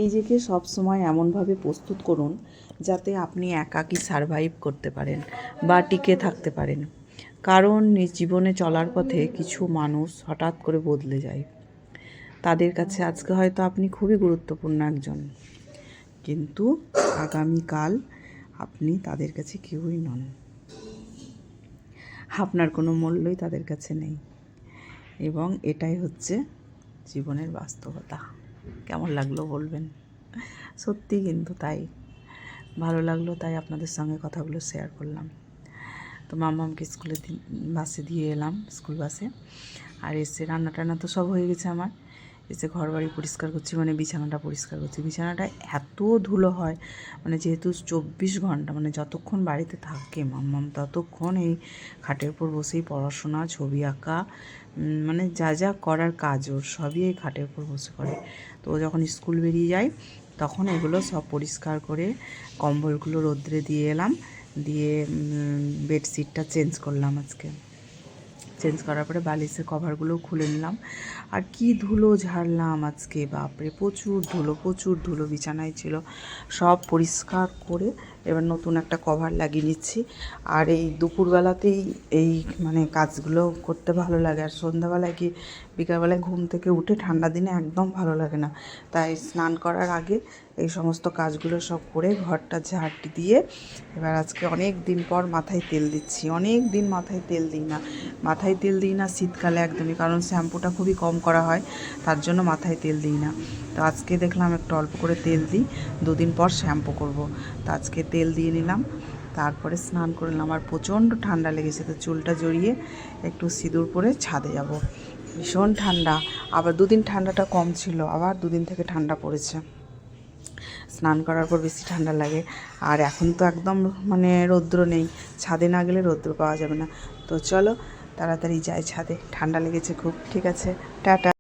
নিজেকে সবসময় এমনভাবে প্রস্তুত করুন যাতে আপনি একাকী সারভাইভ করতে পারেন বা টিকে থাকতে পারেন। কারণ জীবনে চলার পথে কিছু মানুষ হঠাৎ করে বদলে যায়। তাদের কাছে আজকে হয়তো আপনি খুবই গুরুত্বপূর্ণ একজন, কিন্তু আগামীকাল আপনি তাদের কাছে কেউই নন। আপনার কোনো মূল্যই তাদের কাছে নেই, এবং এটাই হচ্ছে জীবনের বাস্তবতা। কেমন লাগলো বলবেন? সত্যি কিন্তু তাই। ভালো লাগলো, তাই আপনাদের সঙ্গে কথাগুলো শেয়ার করলাম। তো মাম্মামকে বাসে দিয়ে এলাম, স্কুল বাসে। আর এসে রান্না টান্না তো সব হয়ে গেছে আমার। এসে ঘর বাড়ি পরিষ্কার করছি, মানে বিছানাটা পরিষ্কার করছি। বিছানাটা এত ধুলো হয়, মানে যেহেতু 24 ঘন্টা, মানে যতক্ষণ বাড়িতে থাকে মাম্মাম ততক্ষণ এই খাটের উপর বসেই পড়াশোনা, ছবি আঁকা, মানে যা যা করার কাজ ওর সবই এই খাটের উপর বসে করে। তো ও যখন স্কুল বেরিয়ে যায় তখন এগুলো সব পরিষ্কার করে কম্বলগুলো রোদ্রে দিয়ে এলাম, দিয়ে বেডশিটটা চেঞ্জ করলাম আজকে। চেঞ্জ করার পরে বালিশের কভারগুলোও খুলে নিলাম। আর কি ধুলো ঝাড়লাম আজকে, বাপরে প্রচুর ধুলো বিছানায় ছিল। সব পরিষ্কার করে এবার নতুন একটা কভার লাগিয়ে নিচ্ছি। আর এই দুপুরবেলাতেই এই মানে কাজগুলো করতে ভালো লাগে। আর সন্ধ্যাবেলায় কি বিকালবেলায় ঘুম থেকে উঠে ঠান্ডা দিনে একদম ভালো লাগে না। তাই স্নান করার আগে এই সমস্ত কাজগুলো সব করে ঘরটা ঝাড় দিয়ে এবার আজকে অনেক দিন পর মাথায় তেল দিচ্ছি। অনেক দিন মাথায় তেল দিই না শীতকালে একদমই, কারণ শ্যাম্পুটা খুবই কম করা হয়, তার জন্য মাথায় তেল দিই না। তো আজকে দেখলাম একটু অল্প করে তেল দিই, 2 দিন পর শ্যাম্পু করব। তো আজকে তেল দিয়ে নিলাম, তারপরে স্নান করে নিলাম। আর প্রচণ্ড ঠান্ডা লেগেছে, তো চুলটা জড়িয়ে একটু সিঁদুর পরে ছাদে যাব। ভীষণ ঠান্ডা, আবার 2 দিন ঠান্ডাটা কম ছিল, আবার 2 দিন থেকে ঠান্ডা পড়েছে। স্নান করার পর বেশি ঠান্ডা লাগে। আর এখন তো একদম মানে রৌদ্র নেই, ছাদে না গেলে রৌদ্র পাওয়া যাবে না। তো চলো তাড়াতাড়ি যাই ছাদে, ঠান্ডা লেগেছে খুব। ঠিক আছে, টাটা।